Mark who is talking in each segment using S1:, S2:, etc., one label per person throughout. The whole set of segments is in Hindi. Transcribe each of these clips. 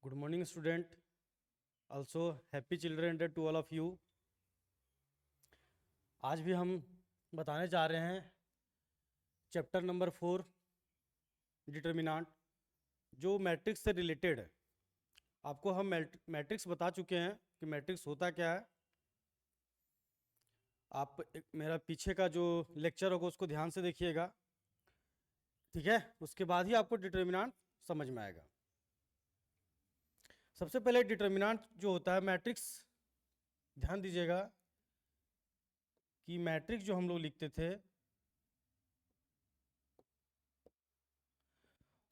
S1: Good morning, student. Also, happy Children Day to all of you. आज भी हम बताने जा रहे हैं चैप्टर नंबर 4 डिटर्मिनेंट, जो मैट्रिक्स से रिलेटेड है। आपको हम मैट्रिक्स बता चुके हैं कि मैट्रिक्स होता क्या है। आप मेरा पीछे का जो लेक्चर होगा उसको ध्यान से देखिएगा, ठीक है। उसके बाद ही आपको डिटर्मिनेंट समझ में आएगा। सबसे पहले डिटर्मिनेंट जो होता है मैट्रिक्स, ध्यान दीजिएगा कि मैट्रिक्स जो हम लोग लिखते थे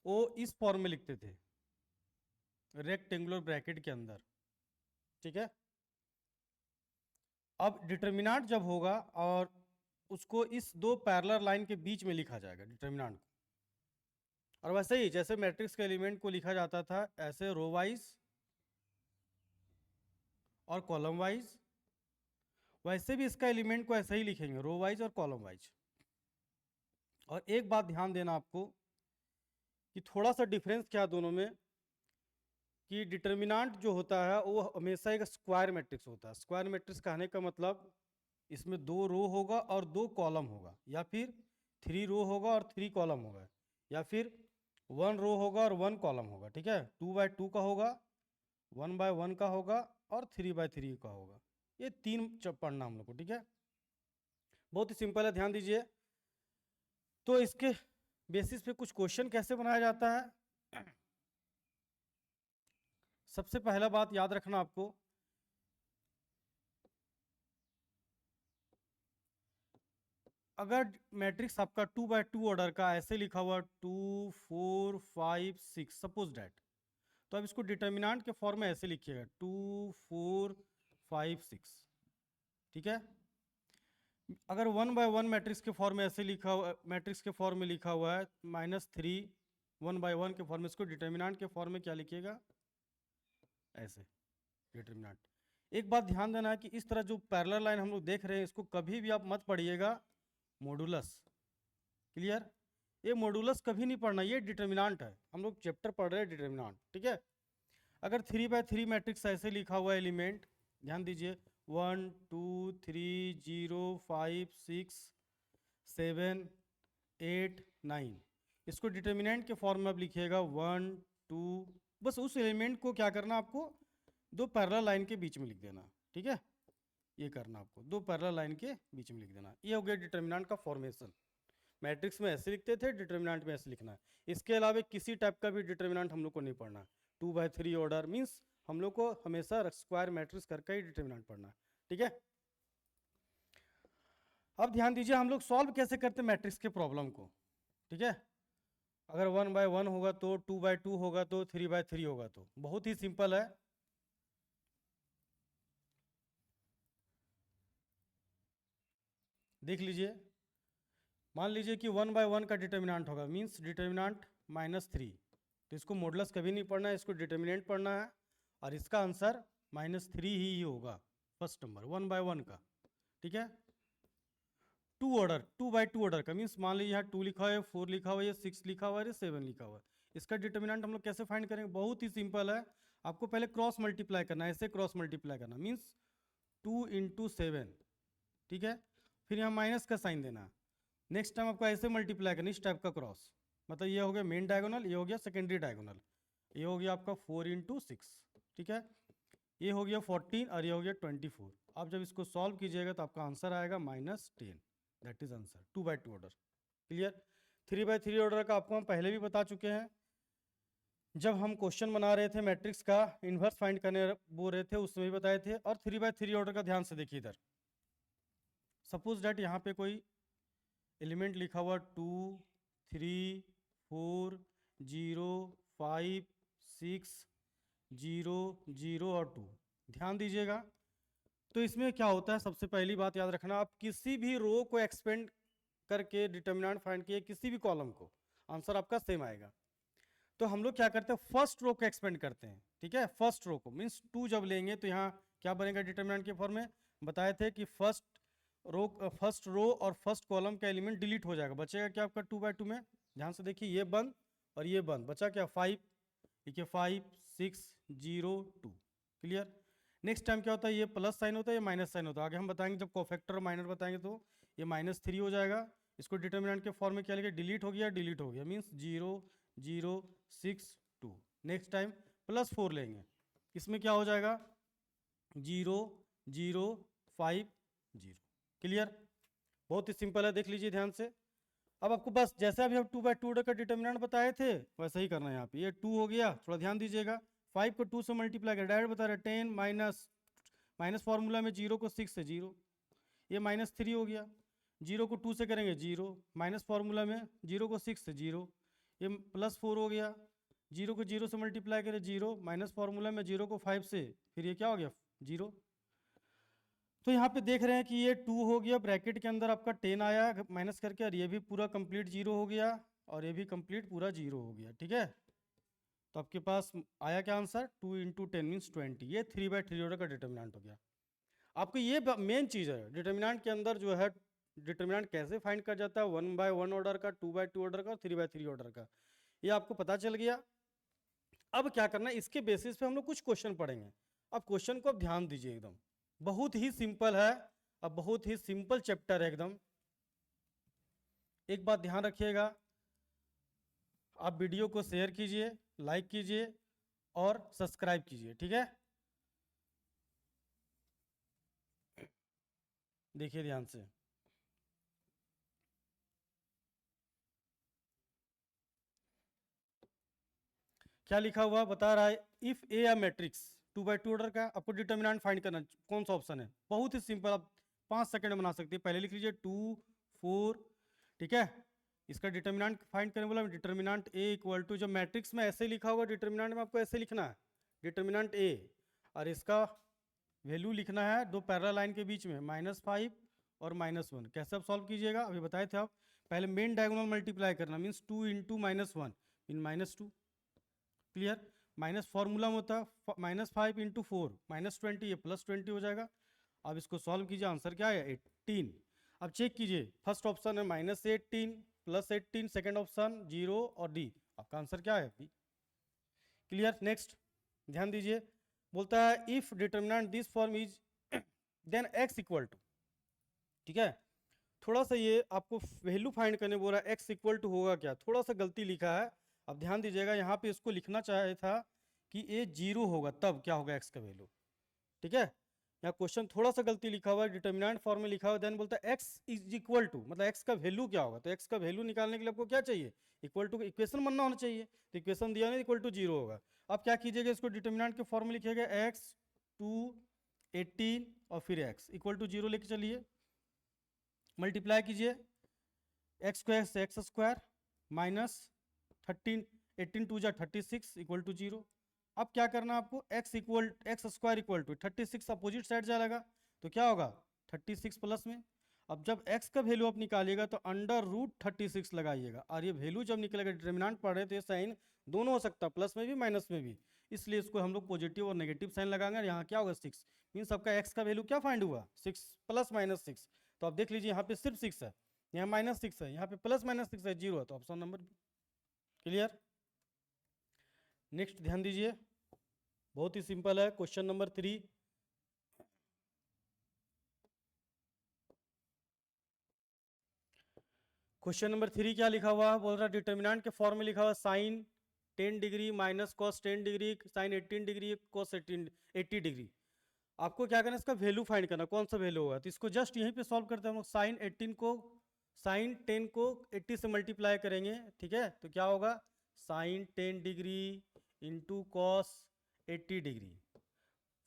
S1: वो इस फॉर्म में लिखते थे, रेक्टेंगुलर ब्रैकेट के अंदर, ठीक है। अब डिटर्मिनेंट जब होगा और उसको इस दो पैरेलल लाइन के बीच में लिखा जाएगा डिटर्मिनेंट को। और वैसे ही जैसे मैट्रिक्स के एलिमेंट को लिखा जाता था ऐसे रो वाइज और कॉलम वाइज, वैसे भी इसका एलिमेंट को ऐसे ही लिखेंगे, रो वाइज और कॉलम वाइज। और एक बात ध्यान देना आपको कि थोड़ा सा डिफरेंस क्या दोनों में, कि डिटर्मिनेंट जो होता है वो हमेशा एक स्क्वायर मैट्रिक्स होता है। स्क्वायर मैट्रिक्स कहने का मतलब इसमें 2 रो होगा और 2 कॉलम होगा, या फिर 3 रो होगा और 3 कॉलम होगा, या फिर 1 रो होगा और 1 कॉलम होगा, ठीक है। 2x2 का होगा, 1x1 का होगा और 3x3 का होगा। ये 3 पढ़ना हम लोग को, ठीक है। बहुत ही सिंपल है, ध्यान दीजिए। तो इसके बेसिस पे कुछ क्वेश्चन कैसे बनाया जाता है। सबसे पहला बात याद रखना आपको, अगर मैट्रिक्स आपका 2x2 ऑर्डर का ऐसे लिखा हुआ 2 4 5 6 सपोज डैट, तो अब इसको डिटर्मिनेंट के फॉर्म में ऐसे लिखिएगा 2 4 5 6, ठीक है। अगर 1x1 मैट्रिक्स के फॉर्म में ऐसे लिखा हुआ, मैट्रिक्स के फॉर्म में लिखा हुआ है -3 1x1 के फॉर्म में, इसको डिटर्मिनेंट के फॉर्म में क्या लिखिएगा, ऐसे डिटर्मिनेंट। एक बात ध्यान देना है कि इस तरह जो पैरेलल लाइन हम लोग देख रहे हैं इसको कभी भी आप मत पढ़िएगा मॉडुलस, क्लियर। ये मॉडुलस कभी नहीं पढ़ना, ये डिटर्मिनेंट है। हम लोग चैप्टर पढ़ रहे हैं डिटर्मिनेंट, ठीक है। अगर 3x3 मैट्रिक्स ऐसे लिखा हुआ एलिमेंट, ध्यान दीजिए 1 2 3 0 5 6 7 8 9, इसको डिटर्मिनेंट के फॉर्म में आप लिखिएगा 1 2, बस उस एलिमेंट को क्या करना आपको, 2 पैरेलल लाइन के बीच में लिख देना, ठीक है। ये करना आपको, 2 पैरेलल लाइन के बीच में लिख देना। ये हो गया डिटर्मिनेंट का फॉर्मेशन। मैट्रिक्स में ऐसे लिखते थे, डिटर्मिनेंट में ऐसे लिखना है। इसके अलावा किसी टाइप का भी डिटर्मिनेंट हम लोग को नहीं पढ़ना। 2x3 ऑर्डर मीन्स हम लोग को हमेशा स्क्वायर मैट्रिक्स करके ही डिटर्मिनेंट पढ़ना है, ठीक है। अब ध्यान दीजिए हम लोग सॉल्व कैसे करते हैं मैट्रिक्स के प्रॉब्लम को, ठीक है। अगर 1x1 होगा तो, 2x2 होगा तो, 3x3 होगा तो, बहुत ही सिंपल है। देख लीजिए, मान लीजिए कि 1x1 का डिटर्मिनेंट होगा, मीन्स डिटर्मिनेंट -3, तो इसको मॉडुलस कभी नहीं पढ़ना है, इसको डिटर्मिनेंट पढ़ना है। और इसका आंसर -3 ही होगा, फर्स्ट नंबर 1x1 का, ठीक है। 2x2 ऑर्डर का मीन्स मान लीजिए यहाँ 2 लिखा हुआ है, 4 लिखा हुआ है, 6 लिखा हुआ है, 7 लिखा हुआ है। इसका डिटर्मिनेंट हम लोग कैसे फाइंड करेंगे, बहुत ही सिंपल है। आपको पहले क्रॉस मल्टीप्लाई करना है, ऐसे क्रॉस मल्टीप्लाई करना, मीन्स 2 × 7, ठीक है। फिर यहाँ माइनस का साइन देना है। नेक्स्ट टाइम आपको ऐसे मल्टीप्लाई करना, इस टाइप का क्रॉस, मतलब ये हो गया मेन डायगोनल, ये हो गया सेकेंडरी डायगोनल, ये हो गया आपका 4 × 6, ठीक है। ये हो गया 14 और ये हो गया 24। आप जब इसको सॉल्व कीजिएगा तो आपका आंसर आएगा -10, that is answer 2x2 order, clear. 3x3 order का आपको हम पहले भी बता चुके हैं, जब हम क्वेश्चन बना रहे थे मैट्रिक्स का इन्वर्स फाइंड करने बोल रहे थे उसमें भी बताए थे। और 3x3 ऑर्डर का ध्यान से देखिए, इधर सपोज डैट यहाँ पे कोई एलिमेंट लिखा हुआ 2 3 4 0 5 6 0 0 और 2, ध्यान दीजिएगा। तो इसमें क्या होता है, सबसे पहली बात याद रखना, आप किसी भी रो को एक्सपेंड करके डिटर्मिनेंट फाइंड किए किसी भी कॉलम को, आंसर आपका सेम आएगा। तो हम लोग क्या करते हैं, फर्स्ट रो को एक्सपेंड करते हैं, ठीक है। फर्स्ट रो को मीन्स 2 जब लेंगे तो यहाँ क्या बनेगा डिटर्मिनेंट के फॉर्म में, बताए थे कि फर्स्ट रो और फर्स्ट कॉलम का एलिमेंट डिलीट हो जाएगा, बचेगा क्या आपका 2x2 में, ध्यान से देखिए ये बंद और ये बंद, बचा क्या 5, लिखिए 5 6 0 2। क्लियर। नेक्स्ट टाइम क्या होता है, ये प्लस साइन होता है, ये माइनस साइन होता है। आगे हम बताएंगे जब कोफैक्टर माइनर बताएंगे तो ये -3 हो जाएगा। इसको डिटर्मिनेंट के फॉर्म में क्या लिखे, डिलीट हो गया मीन्स 0 0 6 2। नेक्स्ट टाइम +4 लेंगे, इसमें क्या हो जाएगा 0 0 5 0। क्लियर। बहुत ही सिंपल है, देख लीजिए ध्यान से। अब आपको बस जैसे अभी हम 2/2 ऑर्डर का डिटर्मिनेंट बताए थे वैसा ही करना है यहाँ पे। ये 2 हो गया, थोड़ा ध्यान दीजिएगा। 5 को 2 से मल्टीप्लाई कर, डायरेक्ट बता रहे 10 माइनस फार्मूला में 0 को 6 से 0, ये -3 हो गया। 0 को 2 से करेंगे 0, माइनस फार्मूला में 0 को 6 से 0, ये +4 हो गया। 0 को 0 से मल्टीप्लाई करें 0, माइनस फार्मूला में 0 को 5 से, फिर ये क्या हो गया 0। तो यहाँ पे देख रहे हैं कि ये 2 हो गया, ब्रैकेट के अंदर आपका 10 आया माइनस करके, और ये भी पूरा कंप्लीट 0 हो गया, और ये भी कंप्लीट पूरा 0 हो गया। ठीक है, तो आपके पास आया क्या आंसर, 2 × 10 मीन्स 20। ये 3/3 ऑर्डर का डिटर्मिनेंट हो गया। आपको ये मेन चीज़ है डिटर्मिनेंट के अंदर जो है, डिटर्मिनेंट कैसे फाइंड कर जाता है 1/1 ऑर्डर का, 2/2 ऑर्डर का, 3/3 ऑर्डर का, ये आपको पता चल गया। अब क्या करना है, इसके बेसिस पे हम लोग कुछ क्वेश्चन पढ़ेंगे। अब क्वेश्चन को अब ध्यान दीजिए, एकदम बहुत ही सिंपल है। अब बहुत ही सिंपल चैप्टर है एकदम। एक बात ध्यान रखिएगा, आप वीडियो को शेयर कीजिए, लाइक कीजिए और सब्सक्राइब कीजिए। ठीक है, देखिए ध्यान से। क्या लिखा हुआ बता रहा है, इफ ए या मैट्रिक्स 2/2 ऑर्डर का, आपको डिटर्मिनेंट फाइंड करना, कौन सा ऑप्शन है, बहुत ही सिंपल, आप 5 सेकंड में बना सकते हैं। पहले लिख लीजिए 2 4। ठीक है, इसका डिटर्मिनेंट फाइंड करने बोला, डिटर्मिनेंट ए इक्वल टू, जब मैट्रिक्स में ऐसे लिखा होगा डिटर्मिनेंट में आपको ऐसे लिखना है डिटर्मिनेंट ए, और इसका वैल्यू लिखना है दो पैरेलल लाइन के बीच में -5 और -1। कैसे आप सॉल्व कीजिएगा, अभी बताए थे आप। पहले मेन डायगोनल मल्टीप्लाई करना, मीन्स 2 × -1 इन -2। क्लियर। माइनस फॉर्मूला में होता है -5 × 4 -20, ये +20 हो जाएगा। अब इसको सॉल्व कीजिए, आंसर क्या है 18। अब चेक कीजिए, फर्स्ट ऑप्शन है -18 +18, सेकेंड ऑप्शन 0 और डी, आपका आंसर क्या है बी। क्लियर। नेक्स्ट ध्यान दीजिए, बोलता है if determinant this form is then x equal to. ठीक है, थोड़ा सा ये आपको वैल्यू फाइंड करने बोल रहा है, x इक्वल टू होगा क्या, थोड़ा सा गलती लिखा है। अब ध्यान दीजिएगा, यहाँ पे इसको लिखना चाहे था कि ये 0 होगा, तब क्या होगा x का वैल्यू। ठीक है, यहाँ क्वेश्चन थोड़ा सा गलती लिखा हुआ है, डिटर्मिनेंट फॉर्म में लिखा हुआ है, देन बोलता है x इज इक्वल टू, मतलब x का वैल्यू क्या होगा। तो x का वैल्यू निकालने के लिए आपको क्या चाहिए, इक्वल टू इक्वेशन बनना होना चाहिए। तो इक्वेशन दिया ना, इक्वल टू 0 होगा। अब क्या कीजिएगा, इसको डिटर्मिनेंट के फॉर्म में लिखिएगा x 2 18 और फिर x इक्वल टू 0 लेके चलिए, मल्टीप्लाई कीजिए, एक्स स्क्वायर से एक्स स्क्वायर -13, 18 2 जा 36 इक्वल टू 0। अब क्या करना है आपको, x square equal to 36 opposite side जाएगा, तो क्या होगा 36 प्लस में। अब जब x का वैल्यू आप निकालिएगा तो √36 लगाइएगा, और ये वैल्यू जब निकलेगा, डिटर्मिनेंट पढ़ रहे तो ये साइन दोनों हो सकता है, प्लस में भी माइनस में भी, इसलिए इसको हम लोग पॉजिटिव और नेगेटिव साइन लगाएंगे। यहाँ क्या होगा 6, मीन्स आपका x का वैल्यू क्या फाइंड हुआ 6 + -6। तो आप देख लीजिए, यहाँ पे सिर्फ 6 है, यहाँ -6 है, यहाँ पे +-6 है, 0 है, तो option number B. Clear. Next ध्यान दीजिए, बहुत ही सिंपल है, क्वेश्चन नंबर 3। क्वेश्चन नंबर 3 क्या लिखा हुआ है, बोल रहा है डिटर्मिनेंट के फॉर्म में लिखा हुआ sine 10 degree minus cos 10 degree sine 18 degree cos 80 degree. आपको क्या करना है, इसका वैल्यू फाइंड करना, कौन सा वैल्यू होगा। तो इसको जस्ट यहीं पे सॉल्व करते हैं हम लोग। साइन 10 को 80 से मल्टीप्लाई करेंगे। ठीक है, तो क्या होगा sine 10 degree into cos 80 degree,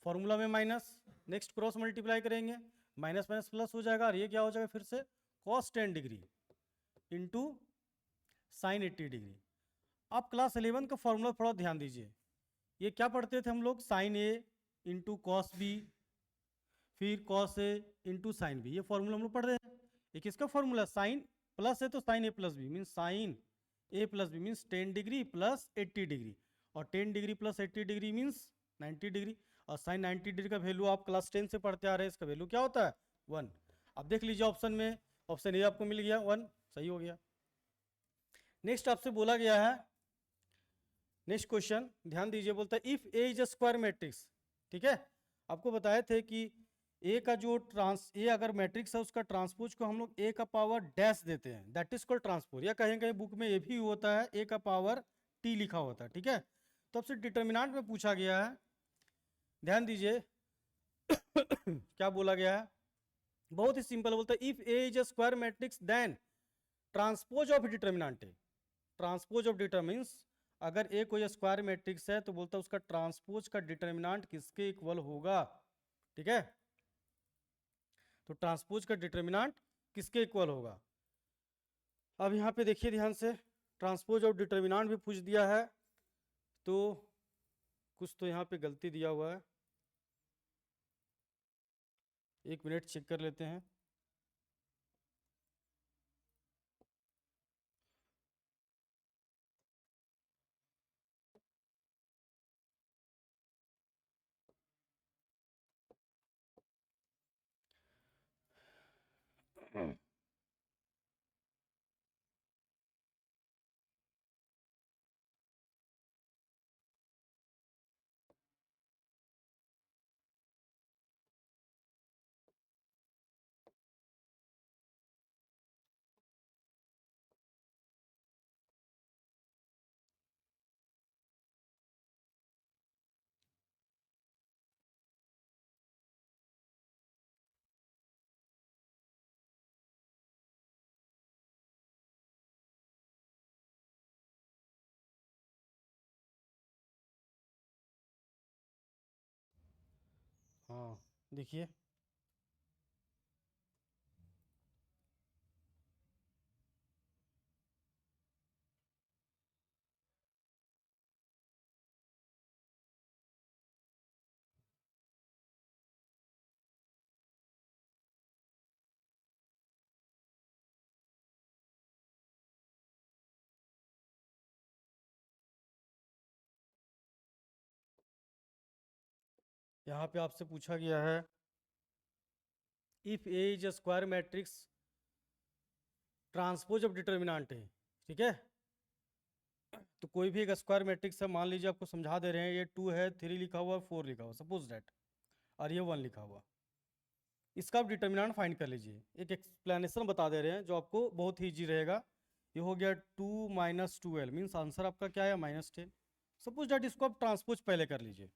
S1: formula में माइनस, नेक्स्ट क्रॉस मल्टीप्लाई करेंगे, माइनस माइनस प्लस हो जाएगा, और ये क्या हो जाएगा फिर से cos 10 degree into sine 80 degree. आप क्लास 11 का फॉर्मूला थोड़ा ध्यान दीजिए, ये क्या पढ़ते थे हम लोग, साइन ए इंटू कॉस बी, फिर cos A into sine B, ये फॉर्मूला हम लोग पढ़ रहे हैं। एक इसका फॉर्मूला साइन प्लस है तो sine A plus B, means sine A plus B means 10 degree plus 80 degree, और 10 degree plus 80 degree means 90 degree, और साइन 90 डिग्री का वैल्यू आप क्लास 10 से पढ़ते आ रहे हैं, इसका वैल्यू क्या होता है 1। अब देख लीजिए ऑप्शन में, ऑप्शन ए आपको मिल गया 1, सही हो गया। नेक्स्ट आपसे बोला गया है, नेक्स्ट क्वेश्चन ध्यान दीजिए, बोलता है if A is a square matrix, ठीक है। आपको बताए थे कि ए का जो ए अगर मैट्रिक्स है उसका ट्रांसपोज को हम लोग ए का पावर डैश देते हैं, दैट इज कॉल्ड ट्रांसपोज, या कहीं कहीं बुक में ये भी होता है ए का पावर टी लिखा होता है, ठीक है। तो आपसे डिटर्मिनेंट में पूछा गया है, ध्यान दीजिए क्या बोला गया है, बहुत ही सिंपल, बोलता है if A is a square matrix then transpose of determinant A, transpose of determinants, अगर ए कोई स्क्वायर मैट्रिक्स है तो बोलता है उसका ट्रांसपोज का डिटर्मिनेंट किसके इक्वल होगा, ठीक है। तो ट्रांसपोज का डिटर्मिनेंट किसके इक्वल होगा। अब यहाँ पे देखिए ध्यान से, ट्रांसपोज ऑफ डिटर्मिनेंट भी पूछ दिया है, तो कुछ तो यहाँ पे गलती दिया हुआ है, एक मिनट चेक कर लेते हैं। हाँ देखिए, यहाँ पे आपसे पूछा गया है if A is a square matrix transpose of determinant है, ठीक है। तो कोई भी एक स्क्वायर मैट्रिक्स है, मान लीजिए आपको समझा दे रहे हैं ये 2 है, 3 लिखा हुआ, 4 लिखा हुआ, सपोज दैट, और ये 1 लिखा हुआ, इसका आप डिटर्मिनेंट फाइंड कर लीजिए। एक एक्सप्लेनेशन बता दे रहे हैं जो आपको बहुत ही ईजी रहेगा। ये हो गया 2 माइनस 2l, मीन्स आंसर आपका क्या है -10। सपोज दैट इसको आप ट्रांसपोज पहले कर लीजिए,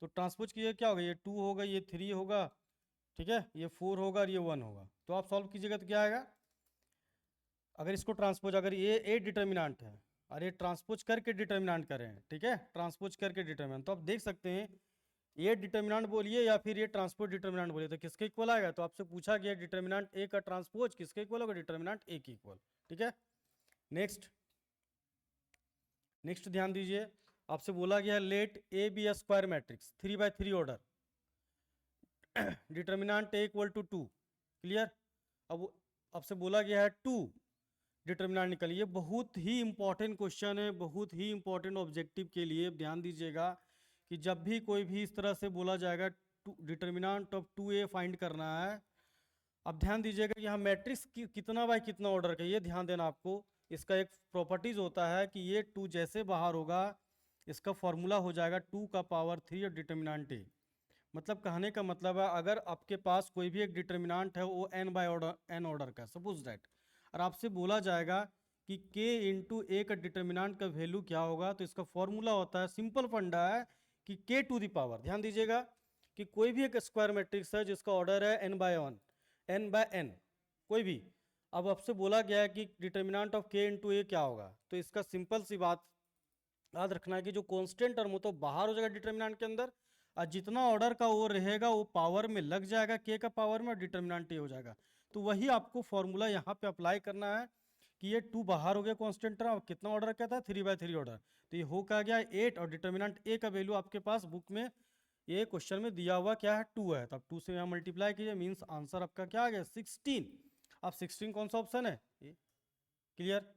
S1: तो ट्रांसपोज कीजिए क्या होगा, ये 2 होगा, ये 3 होगा, ठीक है, ये 4 होगा और ये 1 होगा। तो आप सॉल्व कीजिएगा तो क्या आएगा, अगर इसको ट्रांसपोज, अगर ये ए डिटर्मिनेंट है और ये ट्रांसपोज करके डिटर्मिनेंट करें, ठीक है, ट्रांसपोज करके डिटर्मिनेंट, तो आप देख सकते हैं ये डिटर्मिनेंट बोलिए या फिर ये ट्रांसपोज डिटर्मिनेंट बोलिए, तो किसके इक्वल आएगा। तो आपसे पूछा गया डिटर्मिनेंट ए का ट्रांसपोज किसके इक्वल होगा, डिटर्मिनेंट ए की इक्वल, ठीक है। नेक्स्ट नेक्स्ट ध्यान दीजिए, आपसे बोला गया let A be a square matrix 3/3 order, determinant A equal to 2, clear. अब आपसे बोला गया है 2, डिटर्मिनेंट निकालिए। बहुत ही इंपॉर्टेंट क्वेश्चन है, बहुत ही इंपॉर्टेंट ऑब्जेक्टिव के लिए ध्यान दीजिएगा कि जब भी कोई भी इस तरह से बोला जाएगा डिटर्मिनेंट ऑफ 2a फाइंड करना है, अब ध्यान दीजिएगा कि यहाँ मैट्रिक्स कितना बाय कितना ऑर्डर का, ये ध्यान देना आपको। इसका एक प्रॉपर्टीज होता है कि ये 2 जैसे बाहर होगा इसका फॉर्मूला हो जाएगा 2 का पावर 3 और डिटर्मिनेंट ए। मतलब कहने का मतलब है अगर आपके पास कोई भी एक डिटर्मिनेंट है वो n ऑर्डर का, सपोज दैट, और आपसे बोला जाएगा कि k इंटू ए का डिटर्मिनेंट का वैल्यू क्या होगा, तो इसका फॉर्मूला होता है, सिंपल फंडा है कि k टू द पावर, ध्यान दीजिएगा कि कोई भी एक स्क्वायर मैट्रिक्स है जिसका ऑर्डर है n/1, n/n, कोई भी, अब आपसे बोला गया है कि डिटर्मिनेंट ऑफ k इंटू ए क्या होगा, तो इसका सिंपल सी बात याद रखना है कि जो कॉन्स्टेंट टर्म हो तो बाहर हो जाएगा डिटर्मिनेंट के अंदर, और जितना ऑर्डर का वो रहेगा वो पावर में लग जाएगा, के का पावर में, और डिटर्मिनेंट ये हो जाएगा। तो वही आपको फॉर्मूला यहाँ पे अप्लाई करना है कि ये 2 बाहर हो गया कॉन्स्टेंट टर्म, और कितना ऑर्डर क्या था, 3/3 ऑर्डर, तो ये हो क्या गया 8, और डिटर्मिनेंट ए का वैल्यू आपके पास बुक में ये क्वेश्चन में दिया हुआ क्या है 2 है, तो आप 2 से यहाँ मल्टीप्लाई कीजिए, मीन्स आंसर आपका क्या आ गया 16। अब 16 कौन सा ऑप्शन है, ये क्लियर।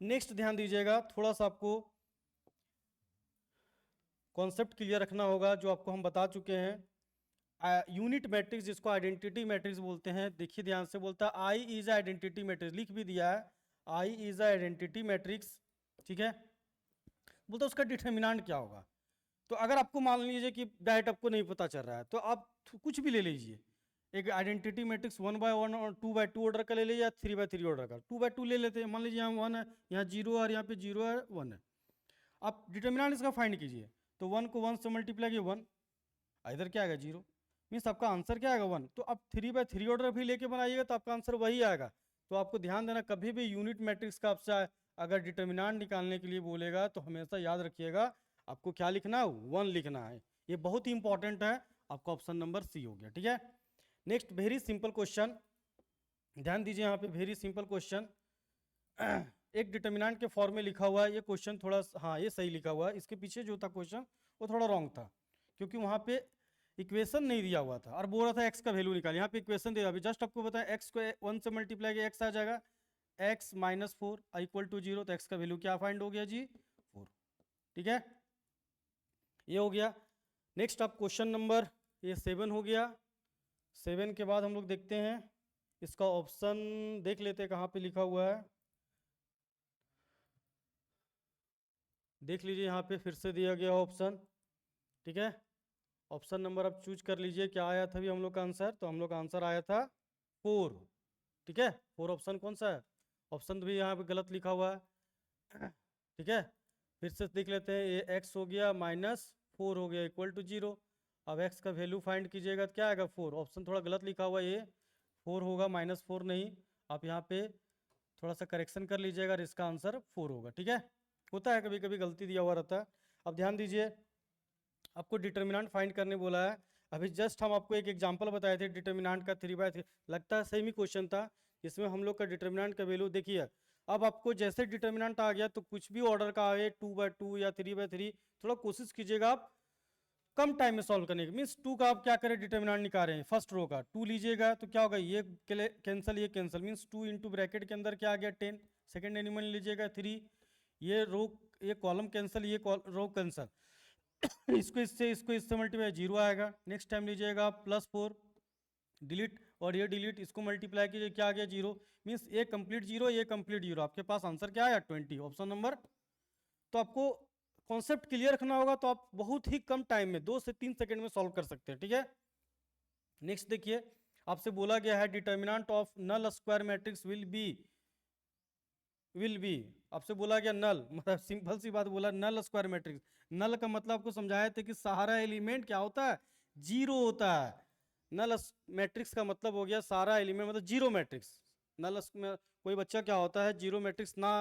S1: नेक्स्ट ध्यान दीजिएगा, थोड़ा सा आपको कॉन्सेप्ट क्लियर रखना होगा जो आपको हम बता चुके हैं। यूनिट मैट्रिक्स जिसको आइडेंटिटी मैट्रिक्स बोलते हैं, देखिए ध्यान से, बोलता है आई इज आइडेंटिटी मैट्रिक्स, लिख भी दिया है आई इज आइडेंटिटी मैट्रिक्स, ठीक है। बोलता है उसका डिटर्मिनेंट क्या होगा। तो अगर आपको मान लीजिए कि डायरेक्ट आपको नहीं पता चल रहा है तो आप कुछ भी ले लीजिए, एक आइडेंटिटी मैट्रिक्स 1/1 और 2/2 ऑर्डर का ले लीजिए या 3/3 ऑर्डर का। 2/2 ले लेते हैं, मान लीजिए यहाँ 1 है, यहाँ 0 है और यहाँ पे 0 है 1 है। आप डिटर्मिनेंट इसका फाइंड कीजिए, तो 1 को 1 से मल्टीप्लाई किया 1, इधर क्या आएगा 0, मीन्स आपका आंसर क्या आएगा 1। तो आप 3/3 ऑर्डर भी लेके बनाइएगा तो आपका आंसर वही आएगा। तो आपको ध्यान देना, कभी भी यूनिट मैट्रिक्स का आपसे अगर डिटर्मिनेंट निकालने के लिए बोलेगा तो हमेशा याद रखिएगा आपको क्या लिखना है, 1 लिखना है। ये बहुत ही इंपॉर्टेंट है। आपका ऑप्शन नंबर सी हो गया, ठीक है। नेक्स्ट वेरी सिंपल क्वेश्चन, ध्यान दीजिए यहाँ पे वेरी सिंपल क्वेश्चन। एक डिटर्मिनेंट के फॉर्म में लिखा हुआ है, ये क्वेश्चन थोड़ा, हाँ ये सही लिखा हुआ है, इसके पीछे जो था क्वेश्चन वो थोड़ा रॉन्ग था, क्योंकि वहाँ पे इक्वेशन नहीं दिया हुआ था और बोल रहा था एक्स का वैल्यू निकाल। यहाँ पे इक्वेशन दिया, अभी जस्ट आपको बताया एक्स को 1 से मल्टीप्लाई किया एक्स आ जाएगा x - 4 इक्वल टू 0, तो x का वैल्यू क्या फाइंड हो गया जी 4, ठीक है, ये हो गया। नेक्स्ट आप क्वेश्चन नंबर ये 7 हो गया। 7 के बाद हम लोग देखते हैं इसका ऑप्शन, देख लेते हैं कहाँ पे लिखा हुआ है, देख लीजिए यहाँ पे फिर से दिया गया ऑप्शन, ठीक है। ऑप्शन नंबर आप चूज कर लीजिए, क्या आया था अभी हम लोग का आंसर, तो हम लोग का आंसर आया था 4, ठीक है। 4 ऑप्शन कौन सा है, ऑप्शन भी यहाँ पे गलत लिखा हुआ है, ठीक है। फिर से देख लेते हैं, ये x हो गया -4 हो गया इक्वल टू 0। अब x का वैल्यू फाइंड कीजिएगा तो क्या आएगा 4, ऑप्शन थोड़ा गलत लिखा हुआ है, ये 4 होगा -4 नहीं। आप यहाँ पे थोड़ा सा करेक्शन कर लीजिएगा और इसका आंसर 4 होगा, ठीक है। होता है कभी कभी गलती दिया हुआ रहता है। अब ध्यान दीजिए, आपको डिटर्मिनेंट फाइंड करने बोला है। अभी जस्ट हम आपको एक एग्जांपल बताए थे डिटर्मिनेंट का 3/3, लगता है सेम ही क्वेश्चन था, इसमें हम लोग का डिटर्मिनेंट का वैल्यू देखिए। अब आपको जैसे डिटर्मिनेंट आ गया तो कुछ भी ऑर्डर का आए 2/2 या 3/3, थोड़ा कोशिश कीजिएगा आप कम टाइम में सॉल्व करने की। मीन्स 2 का आप क्या करें, डिटर्मिनेंट निकाल रहे हैं, फर्स्ट रो का 2 लीजिएगा तो क्या होगा, ये कैंसिल ये कैंसिल, मीन्स 2 इंटू ब्रैकेट के अंदर क्या आ गया 10, सेकेंड एलिमेंट लीजिएगा 3, ये रो ये कॉलम कैंसिल ये रो कैंसिल, इसको इससे मल्टीप्लाई 0 आएगा। नेक्स्ट टाइम लीजिएगा +4 डिलीट और ये डिलीट, इसको मल्टीप्लाई कीजिए क्या आ गया 0, मीन्स ये कंप्लीट 0 ये कंप्लीट 0, आपके पास आंसर क्या आया 20, ऑप्शन नंबर। तो आपको कॉन्सेप्ट क्लियर रखना होगा तो आप बहुत ही कम टाइम में 2 से 3 सेकंड में सॉल्व कर सकते हैं, ठीक है। नेक्स्ट देखिए, आपसे बोला गया है determinant of null square matrix will be, आपसे बोला गया नल, मतलब सिंपल सी बात बोला, नल स्क्वायर मैट्रिक्स। नल का मतलब आपको समझाया थे कि सारा एलिमेंट क्या होता है, 0 होता है। नल मैट्रिक्स का मतलब हो गया सारा एलिमेंट मतलब 0 मैट्रिक्स। नल में कोई बच्चा क्या होता है, 0 मैट्रिक्स ना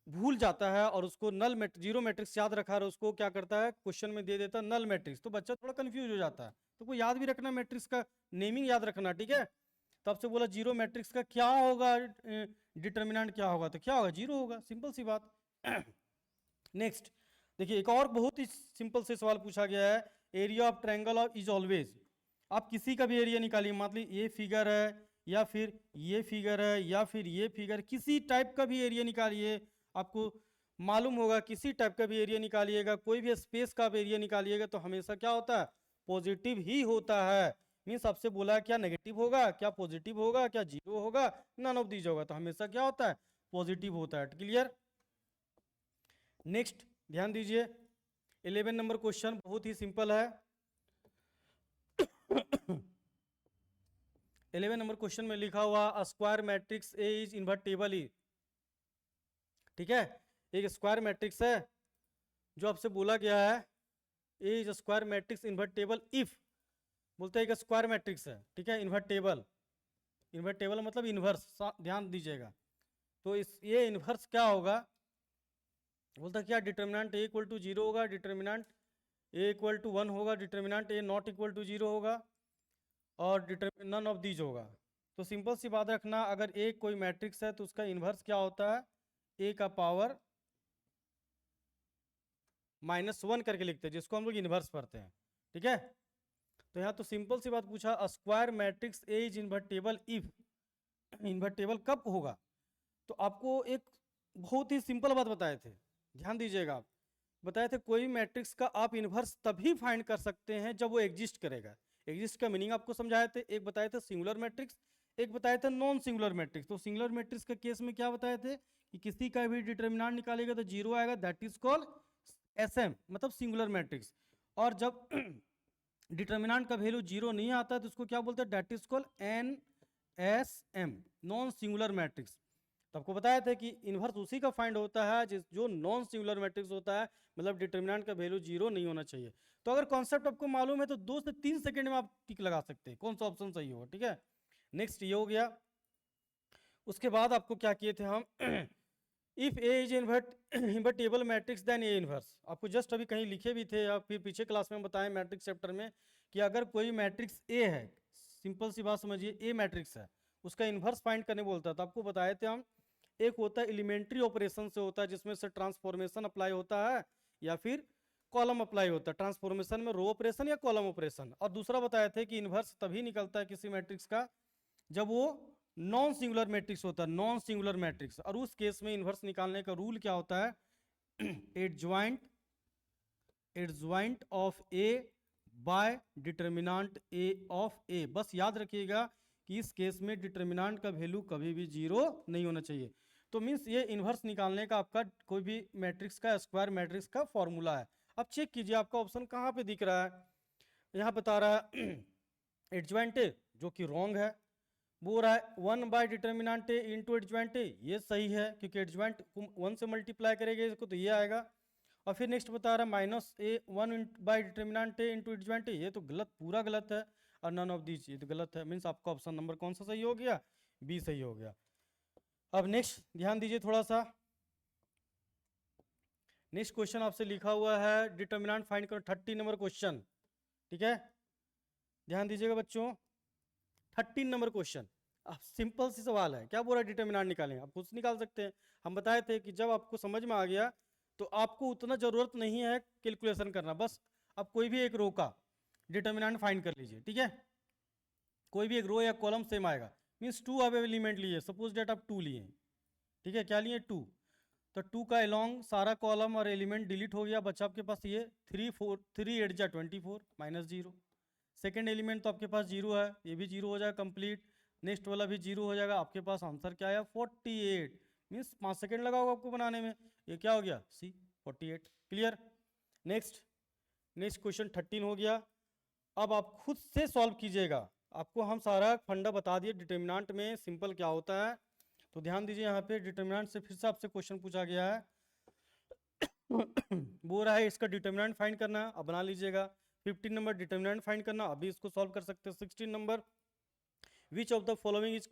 S1: भूल जाता है और उसको जीरो मैट्रिक्स याद रखा है, उसको क्या करता है क्वेश्चन में दे देता है नल मैट्रिक्स, तो बच्चा थोड़ा कंफ्यूज हो जाता है। तो कोई याद भी रखना मैट्रिक्स का नेमिंग याद रखना, ठीक है। तो आपसे बोला 0 मैट्रिक्स का क्या होगा, डिटर्मिनेंट क्या होगा, तो क्या होगा 0 होगा, सिंपल सी बात। नेक्स्ट देखिए, एक और बहुत ही सिंपल से सवाल पूछा गया है, area of triangle of is always. आप किसी का भी एरिया निकालिए, मतलब ये फिगर है या फिर ये फिगर है या फिर ये फिगर, किसी टाइप का भी एरिया निकालिए, आपको मालूम होगा किसी टाइप का भी एरिया निकालिएगा, कोई भी स्पेस का भी एरिया निकालिएगा तो हमेशा क्या होता है, पॉजिटिव ही होता है। मीन्स आपसे बोला क्या नेगेटिव होगा क्या पॉजिटिव होगा क्या 0 होगा, नन ऑफ दीज होगा, तो हमेशा क्या होता है पॉजिटिव होता है, क्लियर। नेक्स्ट ध्यान दीजिए, 11 नंबर क्वेश्चन बहुत ही सिंपल है। 11 नंबर क्वेश्चन में लिखा हुआ square matrix A is invertible ई, ठीक है। एक स्क्वायर मैट्रिक्स है जो आपसे बोला गया है A is square matrix invertible if, बोलते हैं एक स्क्वायर मैट्रिक्स है, ठीक है, इन्वर्टेबल। इन्वर्टेबल मतलब इन्वर्स, ध्यान दीजिएगा। तो इस ये इन्वर्स क्या होगा, बोलता क्या डिटर्मिनेंट ए इक्वल टू 0 होगा, डिटर्मिनेंट ए इक्वल टू 1 होगा, determinant A not equal to 0 होगा और नन ऑफ दीज होगा। तो सिंपल सी बात रखना, अगर ए कोई मैट्रिक्स है तो उसका इन्वर्स क्या होता है, ए का पावर -1 करके लिखते हैं, जिसको हम लोग इन्वर्स पढ़ते हैं, ठीक है। तो यहाँ तो सिंपल सी बात पूछा, square matrix A is invertible if, invertible कब होगा, तो आपको एक बहुत ही सिंपल बात बताए थे, ध्यान दीजिएगा। आप बताए थे कोई मैट्रिक्स का आप इन्वर्स तभी फाइंड कर सकते हैं जब वो एग्जिस्ट करेगा। एग्जिस्ट का मीनिंग आपको समझाए थे, एक बताए थे सिंगुलर मैट्रिक्स, एक बताए थे नॉन सिंगुलर मैट्रिक्स। तो सिंगुलर मैट्रिक्स के केस में क्या बताए थे कि किसी का भी डिटर्मिनेंट निकालेगा तो जीरो आएगा, दैट इज कॉल्ड एसएम, मतलब सिंगुलर मैट्रिक्स। और जब डिटर्मिनेंट का वैल्यू जीरो नहीं आता है तो उसको क्या बोलते हैं, that is called N S M, non singular matrix. तो आपको बताया था कि इन्वर्स उसी का फाइंड होता है जो नॉन सिंगुलर मैट्रिक्स होता है, मतलब डिटर्मिनेंट का वैल्यू जीरो नहीं होना चाहिए। तो अगर कॉन्सेप्ट आपको मालूम है तो 2 से 3 सेकंड में आप टिक लगा सकते हैं कौन सा ऑप्शन सही होगा, ठीक है। नेक्स्ट ये हो गया। उसके बाद आपको क्या किए थे हम if A is invertible matrix then A inverse. आपको जस्ट अभी कहीं लिखे भी थे या फिर पीछे क्लास में बताएं मैट्रिक्स चैप्टर में कि अगर कोई मैट्रिक्स ए है, सिंपल सी बात समझिए, ए मैट्रिक्स है, उसका इन्वर्स फाइंड करने बोलता है, तो आपको बताए थे हम एक होता है एलिमेंट्री ऑपरेशन से होता है जिसमें से ट्रांसफॉर्मेशन अप्लाई होता है या फिर कॉलम अप्लाई होता है, ट्रांसफॉर्मेशन में रो ऑपरेशन या कॉलम ऑपरेशन। और दूसरा बताए थे कि इन्वर्स तभी निकलता है किसी मैट्रिक्स का जब वो नॉन सिंगुलर मैट्रिक्स होता है, नॉन सिंगुलर मैट्रिक्स। और उस केस में इन्वर्स निकालने का रूल क्या होता है adjoint of A by determinant A of A. बस याद रखिएगा कि इस केस में डिटर्मिनेंट का वैल्यू कभी भी जीरो नहीं होना चाहिए। तो मीन्स ये इन्वर्स निकालने का आपका कोई भी मैट्रिक्स का स्क्वायर मैट्रिक्स का फॉर्मूला है। अब चेक कीजिए आपका ऑप्शन कहाँ पे दिख रहा है, यहाँ बता रहा है एडज्वाइंट ए, जो कि रॉन्ग है। वो रहा है 1 by determinant A into adjoint A, ये सही है क्योंकि एडज्वाइंट 1 से मल्टीप्लाई करेंगे इसको तो ये आएगा। और फिर नेक्स्ट बता रहा है minus A 1 by determinant A into adjoint A, ये तो गलत, पूरा गलत है। और नन ऑफ दीज, ये तो गलत है। मीन्स आपका ऑप्शन नंबर कौन सा सही हो गया, बी सही हो गया। अब नेक्स्ट ध्यान दीजिए थोड़ा सा, नेक्स्ट क्वेश्चन आपसे लिखा हुआ है डिटर्मिनेंट फाइंड करो, 30 नंबर क्वेश्चन, ठीक है। ध्यान दीजिएगा बच्चों, 13 नंबर क्वेश्चन। अब सिंपल सी सवाल है, क्या बोल रहा है डिटर्मिनेंट निकालें, आप खुद से निकाल सकते हैं। हम बताए थे कि जब आपको समझ में आ गया तो आपको उतना जरूरत नहीं है कैलकुलेशन करना, बस आप कोई भी एक रो का डिटर्मिनेंट फाइंड कर लीजिए, ठीक है। कोई भी एक रो या कॉलम सेम आएगा, मीन्स 2 आप एलिमेंट लिए, सपोज डेट आप 2 लिए, ठीक है, क्या लिए 2, तो 2 का अलोंग सारा कॉलम और एलिमेंट डिलीट हो गया, बचा आपके पास ये 3 4 3 8 जा 24 माइनस 0। सेकेंड एलिमेंट तो आपके पास 0 है, ये भी 0 हो जाएगा कंप्लीट। नेक्स्ट वाला भी 0 हो जाएगा, आपके पास आंसर क्या आया 48, मीन्स 5 सेकेंड लगा होगा आपको बनाने में, ये क्या हो गया सी 48। क्लियर। नेक्स्ट नेक्स्ट क्वेश्चन 13 हो गया। अब आप खुद से सॉल्व कीजिएगा, आपको हम सारा फंडा बता दिए डिटर्मिनेंट में सिंपल क्या होता है। तो ध्यान दीजिए यहाँ पे डिटर्मिनेंट से फिर से आपसे क्वेश्चन पूछा गया है वो रहा है इसका डिटर्मिनेंट फाइंड करना, अब बना लीजिएगा। 15 नंबर डिटर्मिनेंट फाइंड करना, अभी इसको सॉल्व कर सकते हैं। 16 number which of the following is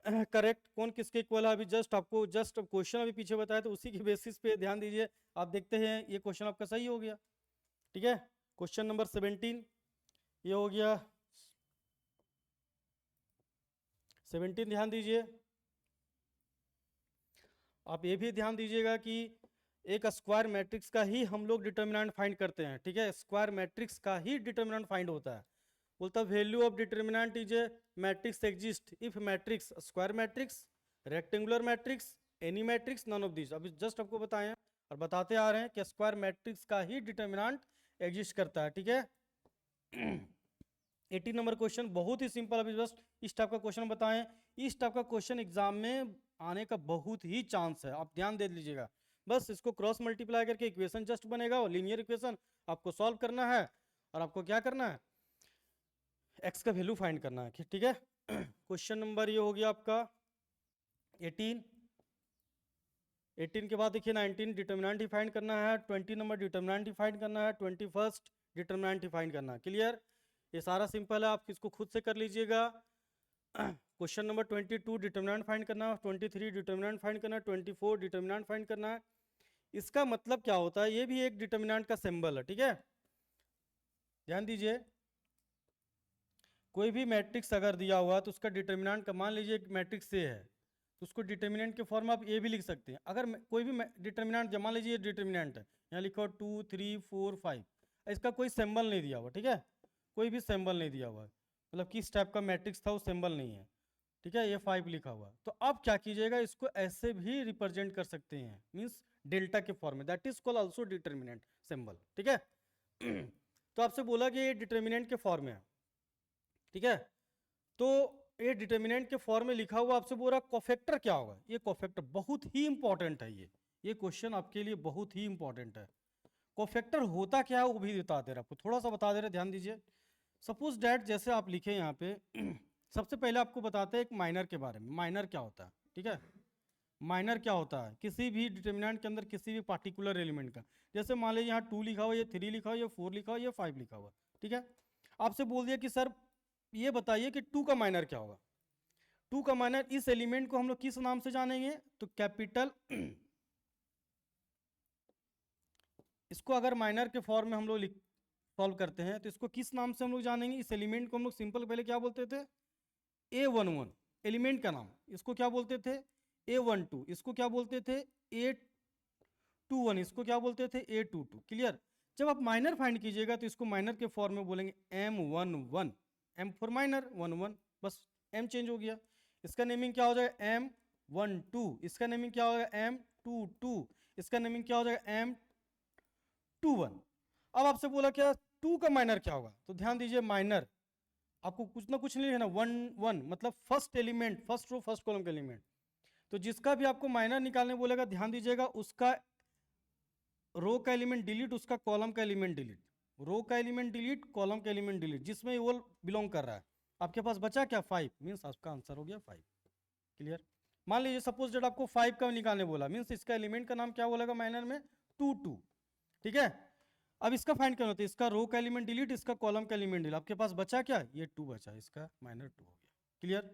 S1: correct, कौन किसके इक्वल है, अभी जस्ट आपको जस्ट क्वेश्चन अभी पीछे बताया तो उसी के बेसिस पे ध्यान दीजिए, आप देखते हैं ये क्वेश्चन आपका सही हो गया, ठीक है। क्वेश्चन नंबर 17 ये हो गया 17, ध्यान दीजिए। आप ये भी ध्यान दीजिएगा कि एक स्क्वायर मैट्रिक्स का ही हम लोग डिटर्मिनेंट फाइंड करते हैं, ठीक है, स्क्वायर मैट्रिक्स का ही डिटर्मिनेंट फाइंड होता है। बोलता value of determinant is a matrix exist if matrix square matrix, rectangular matrix, any matrix, none of this. अभी जस्ट आपको बताएं और बताते आ रहे हैं कि स्क्वायर मैट्रिक्स का ही डिटर्मिनेंट एग्जिस्ट करता है, ठीक है। 18 नंबर क्वेश्चन बहुत ही सिंपल, अभी बस इस टाइप का क्वेश्चन बताएं। इस टाइप का क्वेश्चन एग्जाम में आने का बहुत ही चांस है, आप ध्यान दे लीजिएगा। बस इसको क्रॉस मल्टीप्लाई करके इक्वेशन जस्ट बनेगा, और लीनियर इक्वेशन आपको सॉल्व करना है, और आपको क्या करना है एक्स का वैल्यू फाइंड करना है, ठीक है। क्वेश्चन नंबर ये हो गया आपका 18। 18 के बाद देखिए 19 डिटर्मिनेंट ही फाइंड करना है, 20 नंबर डिटर्मिनेंट ही फाइंड करना है, 21 डिटर्मिनेंट ही फाइंड करना है। क्लियर, ये सारा सिंपल है, आप इसको खुद से कर लीजिएगा। क्वेश्चन नंबर 22 डिटर्मिनेंट फाइंड करना है, 23 डिटर्मिनेंट फाइंड करना है, 24 डिटर्मिनेंट फाइंड करना है। इसका मतलब क्या होता है, ये भी एक डिटर्मिनेंट का सिंबल है, ठीक है। ध्यान दीजिए, कोई भी मैट्रिक्स अगर दिया हुआ तो उसका डिटर्मिनेंट का, मान लीजिए एक मैट्रिक्स ए है तो उसको डिटर्मिनेंट के फॉर्म में आप ए भी लिख सकते हैं। अगर कोई भी डिटर्मिनेंट, मान लीजिए डिटर्मिनेंट है, यहाँ लिखो 2 3 4 5, इसका कोई सिंबल नहीं दिया हुआ, ठीक है, कोई भी सिंबल नहीं दिया हुआ, मतलब किस टाइप का मैट्रिक्स था वो सिंबल नहीं है, ठीक है, ये 5 लिखा हुआ। तो अब क्या कीजिएगा, इसको ऐसे भी रिप्रेजेंट कर सकते हैं, मीन्स डेल्टा के फॉर्म में, that is called also determinant symbol, ठीक है। तो आपसे बोला कि ये डिटर्मिनेंट के फॉर्म में है, ठीक है। तो ये डिटर्मिनेंट के फॉर्म में लिखा हुआ आपसे बोल रहा कोफैक्टर क्या होगा। ये कोफैक्टर बहुत ही इंपॉर्टेंट है, ये क्वेश्चन आपके लिए बहुत ही इंपॉर्टेंट है। कोफैक्टर होता क्या है वो भी बता दे रहा आपको, थोड़ा सा बता दे रहे, ध्यान दीजिए। सपोज डैट जैसे आप लिखे यहाँ पे सबसे पहले आपको बताते हैं एक माइनर के बारे में। माइनर क्या होता है, ठीक है। माइनर क्या होता है, किसी भी डिटर्मिनेंट के अंदर किसी भी पार्टिकुलर एलिमेंट का। जैसे मान लीजिए यहाँ 2 लिखा हुआ, ये 3 लिखा हुआ, ये 4 लिखा हुआ, ये 5 लिखा हुआ, ठीक है। आपसे बोल दिया कि सर ये बताइए कि 2 का माइनर क्या होगा। 2 का माइनर, इस एलिमेंट को हम लोग किस नाम से जानेंगे, तो कैपिटल इसको अगर माइनर के फॉर्म में हम लोग सॉल्व करते हैं तो इसको किस नाम से हम लोग जानेंगे। इस एलिमेंट को हम लोग सिंपल पहले क्या बोलते थे, A11 एलिमेंट का नाम। इसको क्या बोलते थे, A12। इसको क्या बोलते थे, A21। इसको क्या बोलते थे, A22। क्लियर। जब आप माइनर फाइंड कीजिएगा तो इसको माइनर के फॉर्म में बोलेंगे M11, M फॉर माइनर 11, बस M चेंज हो गया। इसका नेमिंग क्या हो जाएगा, M12। इसका नेमिंग क्या हो जाएगा, M22। इसका नेमिंग क्या हो जाएगा, M21। अब आपसे बोला क्या 2 का माइनर क्या होगा, तो ध्यान दीजिए माइनर आपको कुछ ना कुछ नहीं है ना, 1 1 मतलब first element, first row first column का एलिमेंट। तो जिसका भी आपको माइनर निकालने बोलेगा ध्यान दीजिएगा उसका रो का एलिमेंट डिलीट, उसका कॉलम का एलिमेंट डिलीट। रो का एलिमेंट डिलीट, कॉलम का एलिमेंट डिलीट, जिसमें वो बिलोंग कर रहा है। आपके पास बचा क्या, 5, मीन्स आपका आंसर हो गया 5। क्लियर। मान लीजिए सपोज जब आपको 5 का निकालने बोला, मीन्स इसका एलिमेंट का नाम क्या बोलेगा माइनर में, 2 2, ठीक है। अब इसका फाइंड करना होता है, इसका रो का एलिमेंट डिलीट, इसका कॉलम का एलिमेंट डिलीट। आपके पास बचा क्या, ये 2 बचा, इसका माइनर 2 हो गया। क्लियर।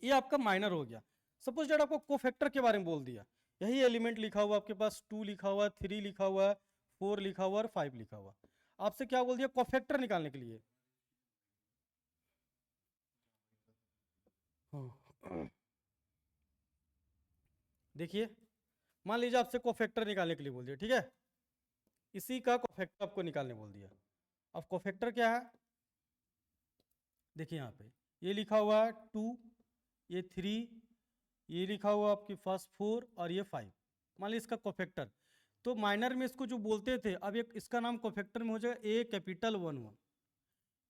S1: ये आपका माइनर हो गया। सपोज डेट आपको कोफैक्टर के बारे में बोल दिया, यही एलिमेंट लिखा हुआ आपके पास, 2 लिखा हुआ, 3 लिखा हुआ, 4 लिखा हुआ और 5 लिखा हुआ। आपसे क्या बोल दिया, कोफैक्टर निकालने के लिए। देखिए मान लीजिए आपसे कोफैक्टर निकालने के लिए बोल दिया, ठीक है। इसी का कोफैक्टर आपको निकालने बोल दिया। अब कोफैक्टर क्या है, देखिए यहाँ पे ये लिखा हुआ है 2, ये 3, ये लिखा हुआ आपके पास 4 और ये 5। मान लीजिए इसका कोफैक्टर, तो माइनर में इसको जो बोलते थे, अब एक इसका नाम कोफैक्टर में हो जाएगा A कैपिटल 11।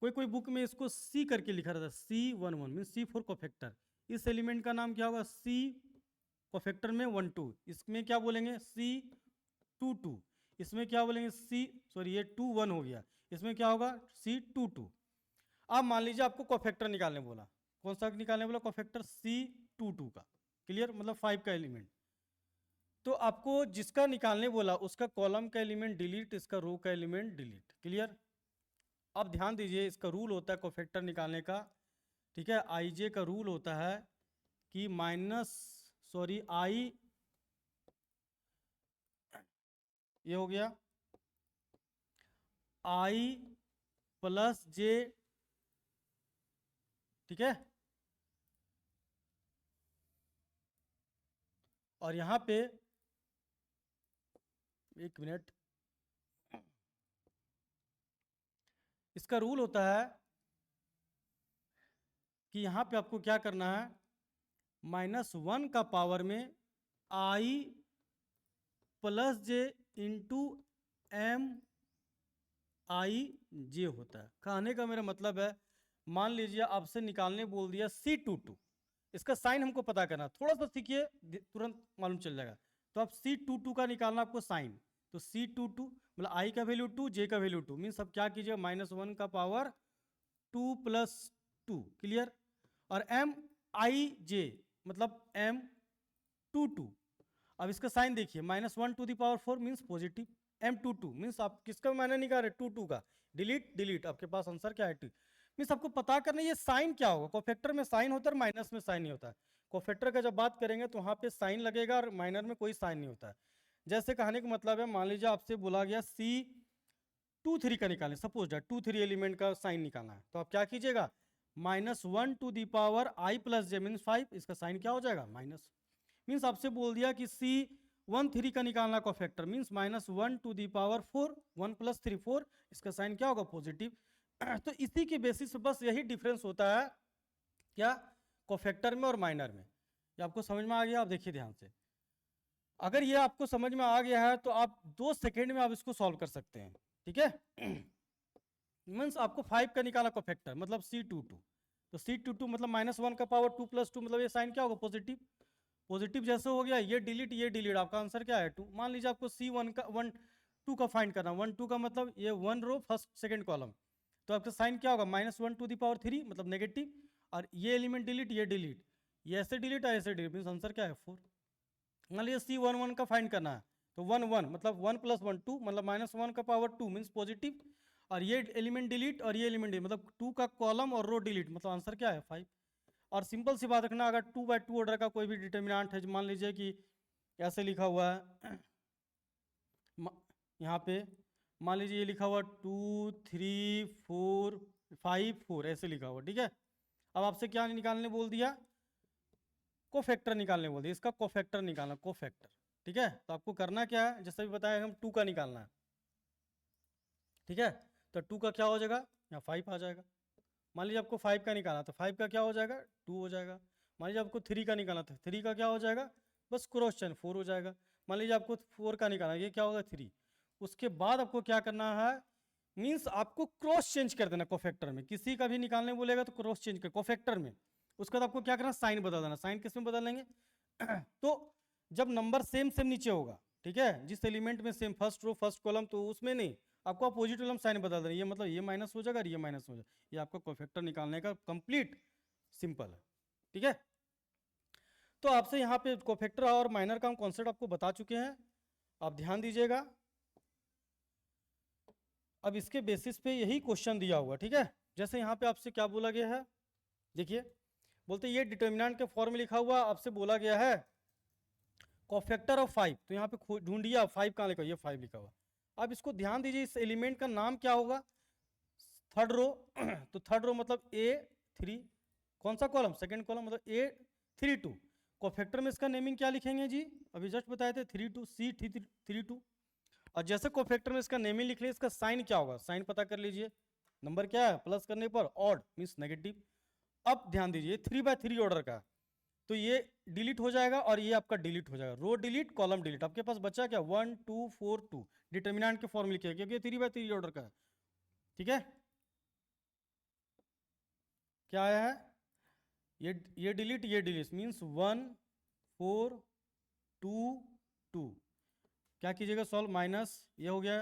S1: कोई कोई बुक में इसको C करके लिखा रहता है, C11 mean C for cofactor. इस एलिमेंट का नाम क्या होगा, C कोफैक्टर में 1 2। इसमें क्या बोलेंगे, C22। इसमें क्या बोलेंगे, ये 2 1 हो गया। इसमें क्या होगा, C22। अब मान लीजिए आपको कोफैक्टर निकालने बोला, कौन सा निकालने बोला, कोफैक्टर C22 का। क्लियर, मतलब 5 का एलिमेंट। तो आपको जिसका निकालने बोला उसका कॉलम का एलिमेंट डिलीट, इसका रो का एलिमेंट डिलीट। क्लियर। अब ध्यान दीजिए, इसका रूल होता है कोफैक्टर निकालने का, ठीक है। IJ का रूल होता है कि ये हो गया I प्लस J, ठीक है। और यहां पे एक मिनट, इसका रूल होता है कि यहां पे आपको क्या करना है, -1 का पावर में I plus J into MIJ होता है। कहने का मेरा मतलब है, मान लीजिए आपसे निकालने बोल दिया C22, इसका साइन हमको पता करना, थोड़ा सा सीखिए तुरंत मालूम चल जाएगा। तो आप C22 का निकालना आपको साइन, तो C22 मतलब I का वैल्यू 2, J का वैल्यू 2, मीन्स अब क्या कीजिएगा, -1 का पावर 2 + 2। क्लियर। और MIJ मतलब M22। अब इसका साइन देखिए, -1 to the power 4 means positive, M22 means आप किसका माइनस निकाल रहे, 2 2 का, डिलीट डिलीट, आपके पास आंसर क्या है, 2। मीन्स आपको पता करना ये साइन क्या होगा। कोफैक्टर में साइन होता है, माइनस में साइन नहीं होता है। कोफैक्टर का जब बात करेंगे तो वहां पे साइन लगेगा और माइनर में कोई साइन नहीं होता है। जैसे कहने का मतलब है, मान लीजिए आपसे बोला गया C23 का निकालें, सपोज दैट 2 3 एलिमेंट का साइन निकालना है, तो आप क्या कीजिएगा, -1 to the power I plus J means 5, इसका साइन क्या हो जाएगा, माइनस। मीन्स आपसे बोल दिया कि C13 का निकालना cofactor, means -1 to the power 4, 1 + 3 4, इसका साइन क्या होगा, पॉजिटिव। तो इसी के बेसिस पे बस यही डिफरेंस होता है क्या, कोफैक्टर में और माइनर में। ये आपको समझ में आ गया। आप देखिए ध्यान से, अगर ये आपको समझ में आ गया है तो आप 2 सेकेंड में आप इसको सॉल्व कर सकते हैं, ठीक है। मीन्स आपको 5 का निकाला कोफैक्टर मतलब C22, तो C22 मतलब -1 का पावर 2 + 2 मतलब ये साइन क्या होगा, पॉजिटिव। पॉजिटिव जैसे हो गया, ये डिलीट, आपका आंसर क्या है 2। मान लीजिए आपको C1 का 1 2 का फाइंड करना, 1 2 का मतलब ये 1 रो फर्स्ट सेकंड कॉलम, तो आपका साइन क्या होगा, -1 ⁻³ मतलब नेगेटिव, और ये एलिमेंट डिलीट, ये ऐसे डिलीट है, ऐसे डिलीट, मीन्स आंसर क्या है 4। मान लीजिए C11 का फाइंड करना है, तो 1 1 मतलब 1 + 1 2 मतलब -1 का पावर 2 मीन्स पॉजिटिव, और ये एलिमेंट डिलीट और ये एलिमेंट डिलीट मतलब 2 का कॉलम और रो डिलीट, मतलब आंसर क्या है 5। और सिंपल सी बात रखना, अगर 2/2 ऑर्डर का कोई भी डिटर्मिनेंट है, मान लीजिए कि ऐसे लिखा हुआ है यहाँ पे, मान लीजिए ये लिखा हुआ 2 3 4 5 4 ऐसे लिखा हुआ, ठीक है। अब आपसे क्या निकालने बोल दिया, कोफैक्टर निकालने बोल दिया, इसका कोफैक्टर निकालना, कोफैक्टर, ठीक है। तो आपको करना क्या है, जैसे भी बताया, हम 2 का निकालना है, ठीक है। तो 2 का क्या हो जाएगा, यहाँ 5 आ जाएगा। मान लीजिए आपको 5 का निकालना, तो 5 का क्या हो जाएगा 2 हो जाएगा। मान लीजिए आपको 3 का निकालना, तो 3 का क्या हो जाएगा, बस क्रॉस चेन 4 हो जाएगा। मान लीजिए आपको 4 का निकालना, ये क्या होगा 3। उसके बाद आपको क्या करना है, मीन्स आपको क्रॉस चेंज कर देना कोफैक्टर में, किसी का भी निकालने बोलेगा तो क्रॉस चेंज कर कोफैक्टर में। उसके बाद आपको क्या करना, साइन बदल देना। साइन किस में बदल लेंगे तो जब नंबर सेम सेम नीचे होगा, ठीक है, जिस एलिमेंट में same first row first column, तो उसमें नहीं, आपको अपोजिट कॉलम साइन बदल देना। ये मतलब ये माइनस हो जाएगा और ये माइनस हो जाएगा। ये आपका कोफैक्टर निकालने का कंप्लीट सिंपल है, ठीक है। तो आपसे यहाँ पे कोफैक्टर और माइनर का हम कॉन्सेप्ट आपको बता चुके हैं, आप ध्यान दीजिएगा। अब इसके बेसिस पे यही क्वेश्चन दिया हुआ, ठीक है। जैसे यहाँ पे आपसे क्या बोला गया है, देखिए, बोलते ये डिटर्मिनेंट के फॉर्म में लिखा हुआ, आपसे बोला गया है कोफैक्टर ऑफ 5, तो यहाँ पे ढूंढिए आप 5 कहाँ लिखा हुआ, ये 5 लिखा हुआ। अब इसको ध्यान दीजिए, इस एलिमेंट का नाम क्या होगा, थर्ड रो तो थर्ड रो मतलब A3, कौन सा कॉलम, सेकंड कॉलम, मतलब A32। कोफैक्टर में इसका नेमिंग क्या लिखेंगे जी, अभी जस्ट बताए थे 32 C32। और जैसे कोफैक्टर में इसका नेमिंग लिख लिया, इसका साइन क्या होगा, साइन पता कर लीजिए। नंबर क्या है, प्लस करने पर ऑड मीन्स नेगेटिव। अब ध्यान दीजिए 3/3 ऑर्डर का, तो ये डिलीट हो जाएगा और ये आपका डिलीट हो जाएगा, रो डिलीट कॉलम डिलीट। आपके पास बचा क्या 1 2 4 2, डिटर्मिनेंट के फॉर्म लिखे, क्योंकि 3/3 ऑर्डर का है, ठीक है। क्या आया है, ये डिलीट मीन्स 1 4 2 2। क्या कीजिएगा सॉल्व, माइनस ये हो गया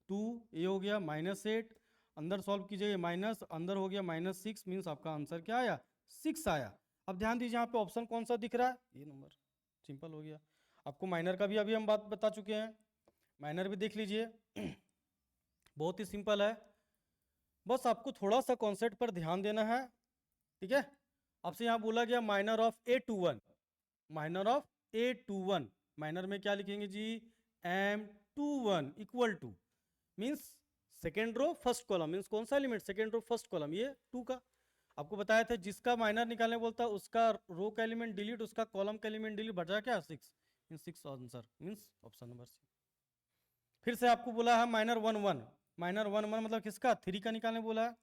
S1: 2, ये हो गया -8, अंदर सॉल्व कीजिए, माइनस अंदर हो गया -6, मीन्स आपका आंसर क्या आया 6 आया। अब ध्यान दीजिए यहाँ पे ऑप्शन कौन सा दिख रहा है, ये नंबर, सिंपल हो गया। आपको माइनर का भी अभी हम बात बता चुके हैं, माइनर भी देख लीजिए बहुत ही सिंपल है, बस आपको थोड़ा सा कॉन्सेप्ट पर ध्यान देना है, ठीक है। आपसे यहाँ बोला गया minor of A21, minor of A21, minor में क्या लिखेंगे जी, M21 equal to, means second row first column, means कौन सा element, second row first column, ये 2 का। आपको बताया था जिसका माइनर निकालने बोलता है उसका रो का एलिमेंट डिलीट, उसका कॉलम का एलिमेंट डिलीट, बचा क्या 6, means 6 answer, means option number C. फिर से आपको बोला है माइनर 1 1, माइनर 1 1 मतलब किसका, 3 का निकालने बोला है,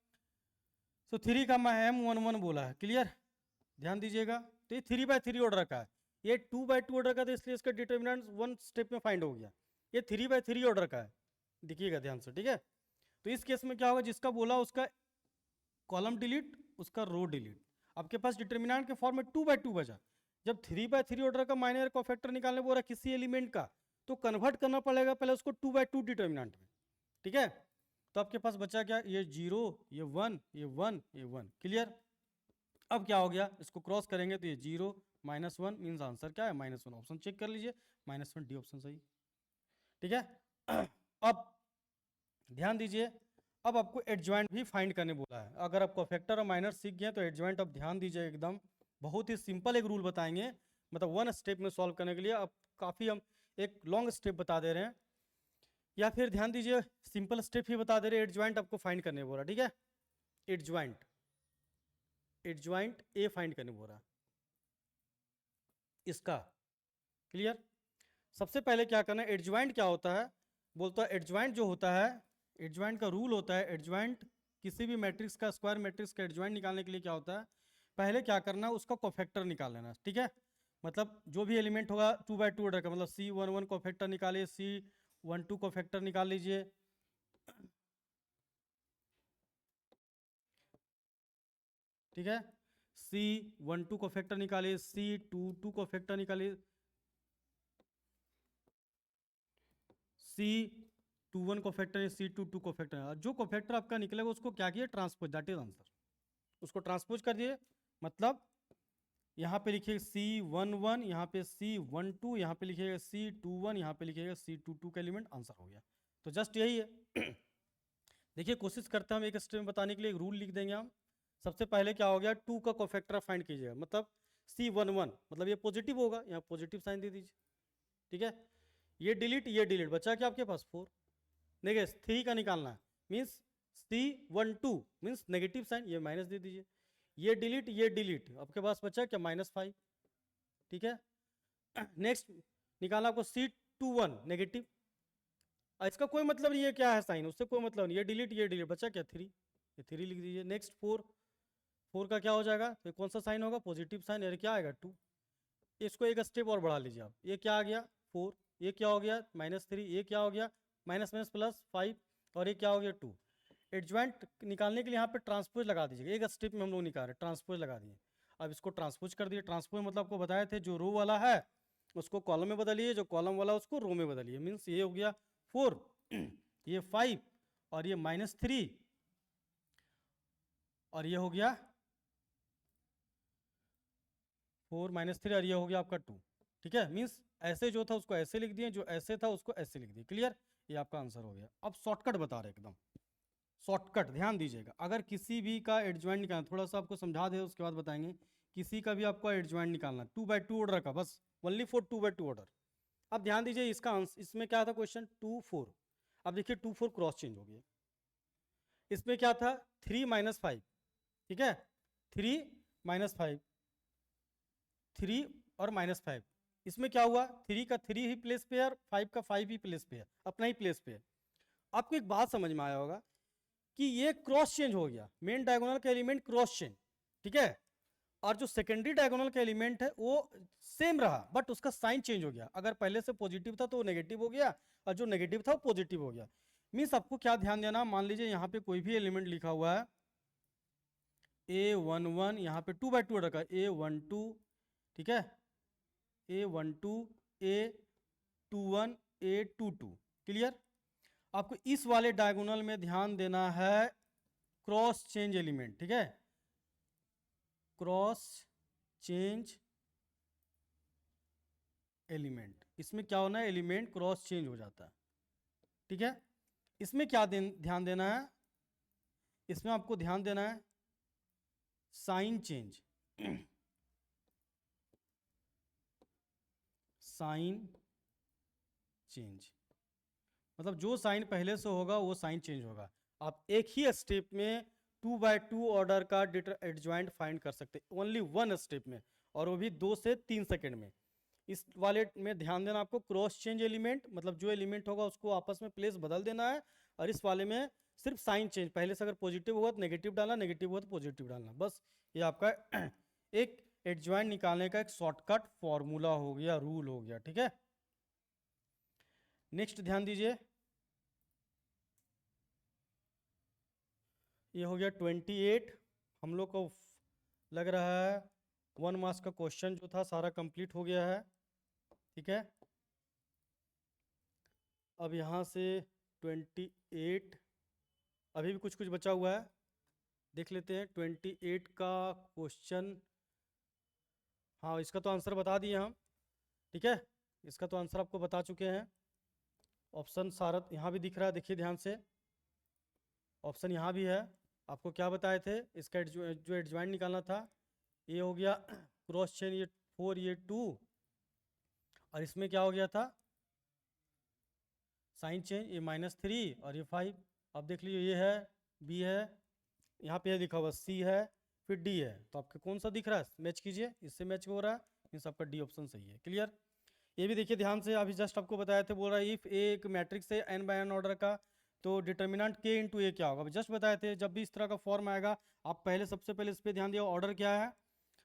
S1: तो 3 का M11 बोला है, क्लियर। ध्यान दीजिएगा, तो ये 3/3 ऑर्डर का है, ये 2/2 ऑर्डर का था, इसलिए इसका डिटर्मिनेंट 1 स्टेप में फाइंड हो गया। ये 3/3 ऑर्डर का है, देखिएगा ध्यान से, ठीक है। तो इस केस में क्या होगा, जिसका बोला उसका कॉलम डिलीट, उसका रो डिलीट। आपके पास डिटर्मिनेंट के फॉर्म में 2/2 बचा, जब 3/3 ऑर्डर का माइनर कोफैक्टर निकालने बोल रहा है किसी एलिमेंट का, तो कन्वर्ट करना पड़ेगा पहले उसको 2/2 डिटर्मिनेंट में, ठीक है। तो आपके पास बचा क्या, ये 0, ये 1, ये 1, ये 1, क्लियर। अब क्या हो गया, इसको क्रॉस करेंगे तो ये 0 -1 मीन्स आंसर क्या है -1, ऑप्शन चेक कर लीजिए, -1 डी ऑप्शन सही, ठीक है। अब ध्यान दीजिए, अब आपको एडजॉइंट भी फाइंड करने बोला है। अगर आप कोफैक्टर और माइनर सीख गए तो एडजॉइंट अब ध्यान दीजिए, एकदम बहुत ही सिंपल एक रूल बताएंगे, मतलब 1 स्टेप में सॉल्व करने के लिए। अब काफ़ी हम एक लॉन्ग स्टेप बता दे रहे हैं, या फिर ध्यान दीजिए सिंपल स्टेप ही बता दे रहे हैं। एडजॉइंट आपको फाइंड करने बोल रहा, ठीक है। एडजॉइंट, एडजॉइंट ए फाइंड करने बोल रहा इसका, क्लियर। सबसे पहले क्या करना है, एडजॉइंट क्या होता है, बोलता है एडजॉइंट जो होता है, एडजॉइंट का रूल होता है, एडजॉइंट किसी भी मैट्रिक्स का, स्क्वायर मैट्रिक्स का एडजॉइंट निकालने के लिए क्या होता है, पहले क्या करना है, उसका कोफैक्टर निकाल लेना, ठीक है। मतलब जो भी एलिमेंट होगा 2/2 ऑर्डर का, मतलब C11 कोफैक्टर निकालिए, C12 कोफैक्टर निकाल लीजिए, ठीक है। C12 को फैक्टर निकालिए, C22 को फैक्टर निकालिए, C21 को फैक्टर, C22 को फैक्टर। जो को फैक्टर आपका निकलेगा उसको क्या किए, ट्रांसपोज, दैट इज आंसर। उसको ट्रांसपोज कर दिए, मतलब यहाँ पे लिखिए C11, यहाँ पे C12, यहाँ पे लिखिएगा C21, यहाँ पे लिखिएगा C22 का एलिमेंट, आंसर हो गया। तो जस्ट यही है। देखिए कोशिश करते हैं हम एक स्टेप में बताने के लिए, एक रूल लिख देंगे हम। सबसे पहले क्या हो गया, 2 का कोफैक्टर फाइंड कीजिएगा, मतलब C11, मतलब ये पॉजिटिव होगा, यहाँ पॉजिटिव साइन दे दीजिए, ठीक है। ये डिलीट, बचा क्या आपके पास 4। देखिए 3 का निकालना है, means C12 means negative sign, ये माइनस दे दीजिए। ये डिलीट, आपके पास बचा क्या -5, ठीक है। नेक्स्ट निकालना आपको C21 नेगेटिव, इसका कोई मतलब नहीं है क्या है साइन, उससे कोई मतलब नहीं। ये डिलीट, बचा क्या 3, ये 3 लिख दीजिए। नेक्स्ट 4 का क्या हो जाएगा, तो कौन सा साइन होगा, पॉजिटिव साइन, यार क्या आएगा 2। इसको एक स्टेप और बढ़ा लीजिए आप, ये क्या आ गया 4, ये क्या हो गया -3, ये क्या हो गया -+5, और ये क्या हो गया 2। एडजॉइंट निकालने के लिए यहाँ पे ट्रांसपोज लगा दीजिएगा, एक स्टेप में हम लोग निकाल रहे हैं, ट्रांसपोज लगा दिए। अब इसको ट्रांसपोज कर दिए, ट्रांसपोज मतलब आपको बताए थे जो रो वाला है उसको कॉलम में बदलिए, जो कॉलम वाला उसको रो में बदलिए। मीन्स ये हो गया 4, ये 5, और ये -3, और ये हो गया 4 -3, और ये हो गया आपका 2, ठीक है। मीन्स ऐसे जो था उसको ऐसे लिख दिए, जो ऐसे था उसको ऐसे लिख दिए। क्लियर, ये आपका आंसर हो गया। अब शॉर्टकट बता रहे एकदम शॉर्टकट, ध्यान दीजिएगा। अगर किसी भी का एडजॉइंट निकालना, थोड़ा सा आपको समझा दे उसके बाद बताएंगे। किसी का भी आपको एडजॉइंट निकालना 2/2 ऑर्डर का, बस ओनली फॉर 2/2 ऑर्डर। अब ध्यान दीजिए, इसका आंसर, इसमें क्या था क्वेश्चन 2 4, अब देखिए 2 4 क्रॉस चेंज हो गया। इसमें क्या था 3 -5, ठीक है, 3 -5, 3 और -5। इसमें क्या हुआ, 3 का 3 ही प्लेस पे है और 5 का 5 ही प्लेस पे है, अपना ही प्लेस पे है। आपको एक बात समझ में आया होगा कि ये क्रॉस चेंज हो गया, मेन डायगोनल का एलिमेंट क्रॉस चेंज, ठीक है। और जो सेकेंडरी डायगोनल का एलिमेंट है वो सेम रहा, बट उसका साइन चेंज हो गया। अगर पहले से पॉजिटिव था तो वो नेगेटिव हो गया, और जो नेगेटिव था वो पॉजिटिव हो गया। मीन्स आपको क्या ध्यान देना, मान लीजिए यहाँ पे कोई भी एलिमेंट लिखा हुआ है A11, यहाँ पे 2/2 रखा A12, ठीक है, A12, A21, A22। क्लियर, आपको इस वाले डायगोनल में ध्यान देना है क्रॉस चेंज एलिमेंट, ठीक है, क्रॉस चेंज एलिमेंट। इसमें क्या होना है, एलिमेंट क्रॉस चेंज हो जाता है, ठीक है। इसमें क्या ध्यान देना है, इसमें आपको ध्यान देना है साइन चेंज, साइन चेंज, मतलब जो साइन पहले से होगा वो साइन चेंज होगा। आप एक ही स्टेप में 2/2 ऑर्डर का एडजॉइंट फाइंड कर सकते हैं, ओनली वन स्टेप में, और वो भी 2 से 3 सेकेंड में। इस वाले में ध्यान देना आपको क्रॉस चेंज एलिमेंट, मतलब जो एलिमेंट होगा उसको आपस में प्लेस बदल देना है। और इस वाले में सिर्फ साइन चेंज, पहले से अगर पॉजिटिव होगा तो नेगेटिव डालना, नेगेटिव होगा तो पॉजिटिव डालना, बस। ये आपका एक एडजॉइंट निकालने का एक शॉर्टकट फॉर्मूला हो गया, रूल हो गया, ठीक है। नेक्स्ट ध्यान दीजिए, ये हो गया 28। हम लोग को लग रहा है 1 मार्क्स का क्वेश्चन जो था सारा कंप्लीट हो गया है, ठीक है। अब यहाँ से 28, अभी भी कुछ कुछ बचा हुआ है, देख लेते हैं 28 का क्वेश्चन। हाँ, इसका तो आंसर बता दिए हम, ठीक है, इसका तो आंसर आपको बता चुके हैं। ऑप्शन सारा यहाँ भी दिख रहा है, देखिए ध्यान से, ऑप्शन यहाँ भी है। आपको क्या बताए थे, इसका जो एडजॉइंट निकालना था, ये हो गया क्रॉस चेन, ये 4, ये 2, और इसमें क्या हो गया था साइन चेंज, ये -3 और ये 5। अब देख लीजिए, ये है, बी है, यहाँ पे लिखा हुआ सी है, फिर डी है, तो आपको कौन सा दिख रहा है, मैच कीजिए, इससे मैच हो रहा है, मीन्स आपका डी ऑप्शन सही है। क्लियर, ये भी देखिए ध्यान से, अभी जस्ट आपको बताया थे, बोल रहा है इफ एक मैट्रिक्स है n/n ऑर्डर का, तो डिटर्मिनेंट k × a क्या होगा, अभी जस्ट बताए थे। जब भी इस तरह का फॉर्म आएगा, आप पहले सबसे पहले इस पर ध्यान दिया ऑर्डर क्या है,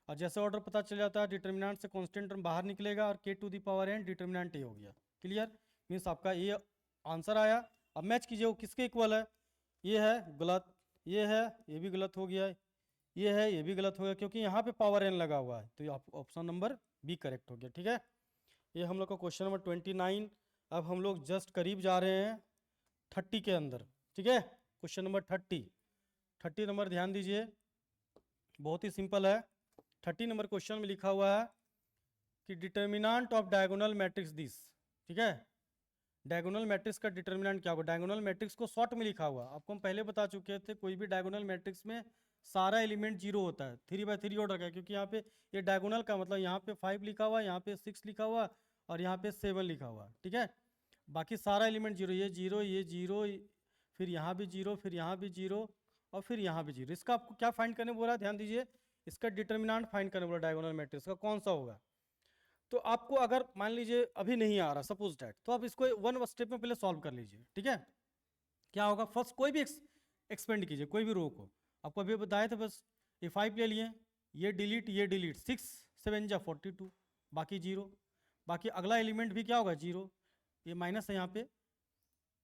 S1: और जैसे ऑर्डर पता चल जाता है डिटर्मिनेंट से कांस्टेंट टर्म बाहर निकलेगा, और k⁴n डिटर्मिनेंट a हो गया। क्लियर, मीन्स आपका ये आंसर आया। अब मैच कीजिए वो किसके इक्वल है, ये है गलत, ये है, ये भी गलत हो गया, ये है, ये भी गलत हो गया क्योंकि यहाँ पे पावर n लगा हुआ है, तो ये ऑप्शन नंबर बी करेक्ट हो गया। ठीक है, ये हम लोग का क्वेश्चन नंबर 29। अब हम लोग जस्ट करीब जा रहे हैं 30 के अंदर। ठीक है, क्वेश्चन नंबर 30 नंबर ध्यान दीजिए, बहुत ही सिंपल है। 30 नंबर क्वेश्चन में लिखा हुआ है कि determinant of diagonal matrix this. ठीक है, डायगोनल मैट्रिक्स का डिटर्मिनेंट क्या होगा। डायगोनल मैट्रिक्स को शॉर्ट में लिखा हुआ, आपको हम पहले बता चुके थे, कोई भी डायगोनल मैट्रिक्स में सारा एलिमेंट जीरो होता है, 3x3 ऑर्डर का, क्योंकि यहाँ पे ये डायगोनल का मतलब यहाँ पे 5 लिखा हुआ है, यहाँ पे 6 लिखा हुआ और यहाँ पे 7 लिखा हुआ। ठीक है, बाकी सारा एलिमेंट जीरो, ये जीरो, ये जीरो, फिर यहाँ भी जीरो, फिर यहाँ भी जीरो और फिर यहाँ भी जीरो। इसका आपको क्या फाइंड करने बोला, ध्यान दीजिए, इसका डिटर्मिनेंट फाइंड करने बोला डायगोनल मैट्रिक्स का, कौन सा होगा। तो आपको अगर मान लीजिए अभी नहीं आ रहा सपोज डैट, तो आप इसको वन स्टेप में पहले सॉल्व कर लीजिए। ठीक है, क्या होगा, फर्स्ट कोई भी एक्सपेंड कीजिए, कोई भी रो को, आपको अभी बताए थे, बस ये 5 ले लिए, ये डिलीट 6 7 जा 42, बाकी जीरो, बाकी अगला एलिमेंट भी क्या होगा, जीरो, ये माइनस है यहाँ पे,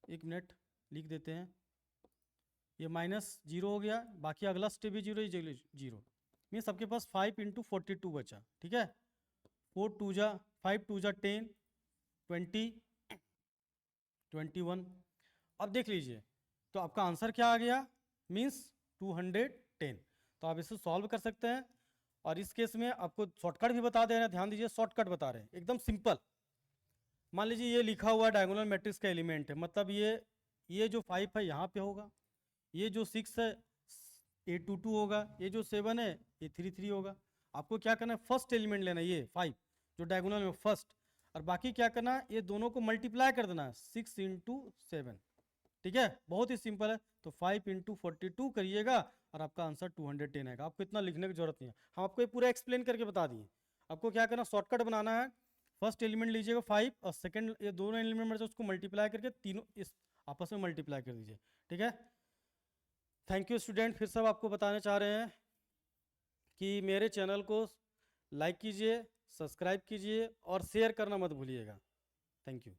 S1: एक मिनट लिख देते हैं, ये माइनस जीरो हो गया, बाकी अगला स्टेप भी जीरो, जीरो, मीन्स आपके पास 5 × 42 बचा। ठीक है, 4 2 जा 5 2 जा 10 20 21। अब देख लीजिए, तो आपका आंसर क्या आ गया, मीन्स 210। तो आप इसे सॉल्व कर सकते हैं, और इस केस में आपको शॉर्टकट भी बता दे रहे हैं, ध्यान दीजिए, शॉर्टकट बता रहे हैं एकदम सिंपल। मान लीजिए ये लिखा हुआ डायगोनल मैट्रिक्स का एलिमेंट है, मतलब ये जो 5 है यहाँ पे होगा, ये जो 6 है ये 2 2 होगा, ये जो 7 है ये 3 3 होगा। आपको क्या करना है, फर्स्ट एलिमेंट लेना है, ये 5 जो डायगोनल में फर्स्ट, और बाकी क्या करना है, ये दोनों को मल्टीप्लाई कर देना है 6 × 7। ठीक है, बहुत ही सिंपल है। तो 5 × 42 करिएगा और आपका आंसर 210 आएगा। आपको इतना लिखने की जरूरत नहीं है, हम आपको ये पूरा एक्सप्लेन करके बता दिए। आपको क्या करना, शॉर्टकट बनाना है, फर्स्ट एलिमेंट लीजिएगा 5 और सेकंड ये दोनों एलिमेंट में से उसको मल्टीप्लाई करके तीनों इस आपस में मल्टीप्लाई कर दीजिए। ठीक है, थैंक यू स्टूडेंट। फिर सब आपको बताने चाह रहे हैं कि मेरे चैनल को लाइक कीजिए, सब्सक्राइब कीजिए और शेयर करना मत भूलिएगा। Thank you.